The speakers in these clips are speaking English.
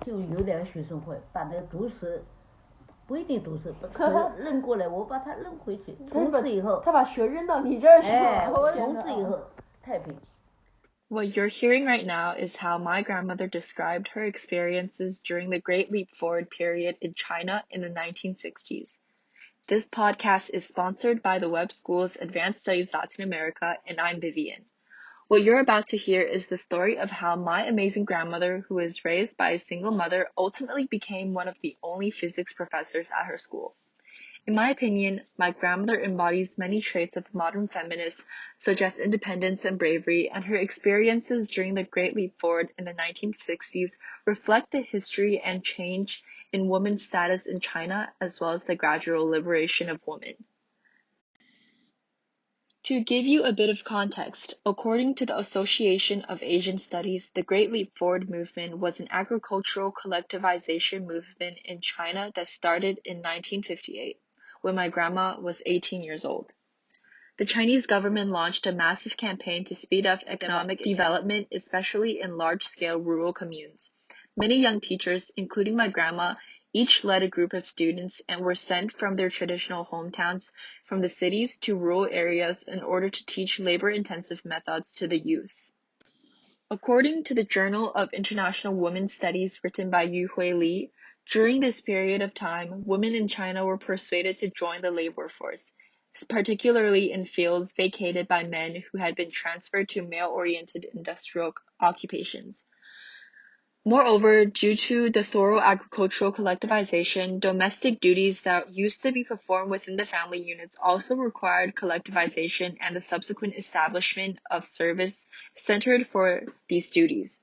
就有2个学生会把那个毒蛇，不一定毒蛇，扔过来，我把它扔回去。从此以后，他把蛇扔到你这儿去了。从此以后太平。What you're hearing right now is how my grandmother described her experiences during the Great Leap Forward period in China in the 1960s. This podcast is sponsored by the Web School's Advanced Studies Latin America, and I'm Vivien. What you're about to hear is the story of how my amazing grandmother, who was raised by a single mother, ultimately became one of the only physics professors at her school. In my opinion, my grandmother embodies many traits of modern feminists, such as independence and bravery, and her experiences during the Great Leap Forward in the 1960s reflect the history and change in women's status in China, as well as the gradual liberation of women. To give you a bit of context, according to the Association of Asian Studies, the Great Leap Forward movement was an agricultural collectivization movement in China that started in 1958, when my grandma was 18 years old. The Chinese government launched a massive campaign to speed up economic development, especially in large-scale rural communes. Many young teachers, including my grandma, each led a group of students and were sent from their traditional hometowns from the cities to rural areas in order to teach labor-intensive methods to the youth. According to the Journal of International Women's Studies written by Yu Hui Li, during this period of time, women in China were persuaded to join the labor force, particularly in fields vacated by men who had been transferred to male-oriented industrial occupations. Moreover, due to the thorough agricultural collectivization, domestic duties that used to be performed within the family units also required collectivization and the subsequent establishment of service centered for these duties.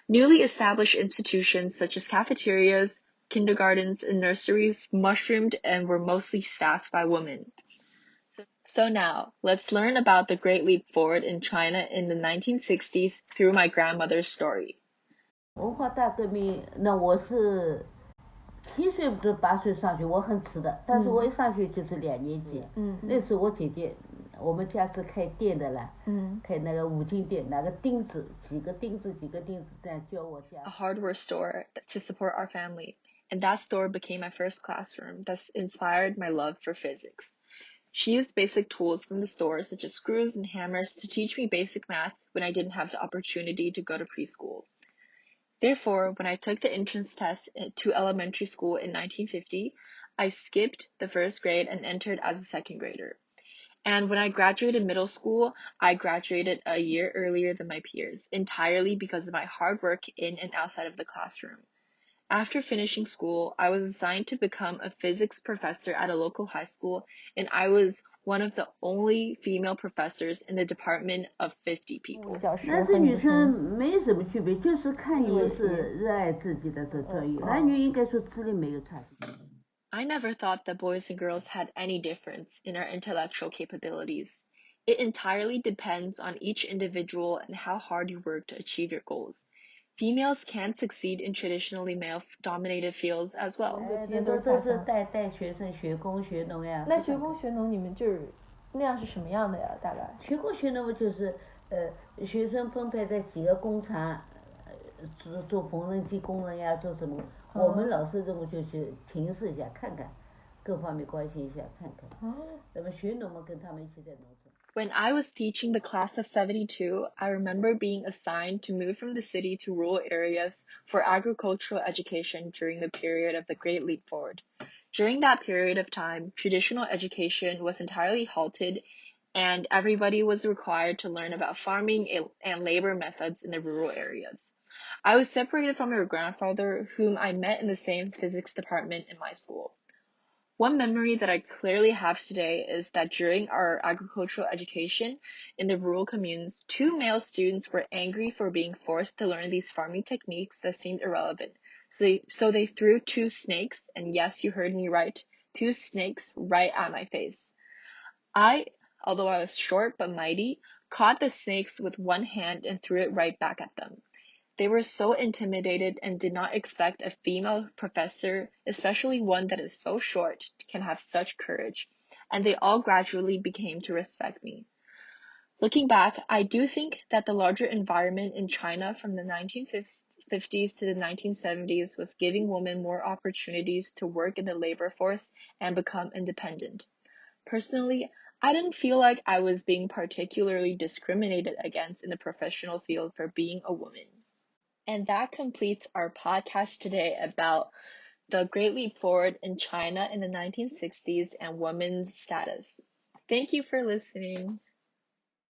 Newly established institutions such as cafeterias, kindergartens, and nurseries mushroomed and were mostly staffed by women. So now, let's learn about the Great Leap Forward in China in the 1960s through my grandmother's story. 文化大革命，那我是7岁不是8岁上学，我很迟的，但是我一上学就是2年级。那时候我姐姐，我们家是开店的啦，开那个五金店，拿个钉子，几个钉子这样教我家。A hardware store to support our family, and that store became my first classroom that inspired my love for physics. She used basic tools from the store, such as screws and hammers, to teach me basic math when I didn't have the opportunity to go to preschool. Therefore, when I took the entrance test to elementary school in 1950, I skipped the first grade and entered as a second grader. And when I graduated middle school, I graduated a year earlier than my peers, entirely because of my hard work in and outside of the classroom. After finishing school, I was assigned to become a physics professor at a local high school, and I was one of the only female professors in the department of 50 people. 男生女生没什么区别，就是看你是热爱自己的这专业，男女应该说智力没有差别。I never thought that boys and girls had any difference in our intellectual capabilities. It entirely depends on each individual and how hard you work to achieve your goals. Females can succeed in traditionally male-dominated fields as well. 都是带学生学工学农呀。那学工学农你们就是那样是什么样的呀？大概学工学农就是学生分配在几个工厂，做缝纫机工人呀，做什么？我们老师任务就是巡视一下，看看各方面关心一下，看看。那么学农嘛，跟他们一起在农村。When I was teaching the class of 72, I remember being assigned to move from the city to rural areas for agricultural education during the period of the Great Leap Forward. During that period of time, traditional education was entirely halted, and everybody was required to learn about farming and labor methods in the rural areas. I was separated from my grandfather, whom I met in the same physics department in my school. One memory that I clearly have today is that during our agricultural education in the rural communes, 2 male students were angry for being forced to learn these farming techniques that seemed irrelevant. So they threw 2 snakes, and yes, you heard me right, 2 snakes right at my face. I, although I was short but mighty, caught the snakes with one hand and threw it right back at them. They were so intimidated and did not expect a female professor, especially one that is so short, can have such courage, and they all gradually became to respect me. Looking back, I do think that the larger environment in China from the 1950s 1950s to the 1970s was giving women more opportunities to work in the labor force and become independent. Personally, I didn't feel like I was being particularly discriminated against in the professional field for being a woman. And that completes our podcast today about the Great Leap Forward in China in the 1960s and women's status. Thank you for listening.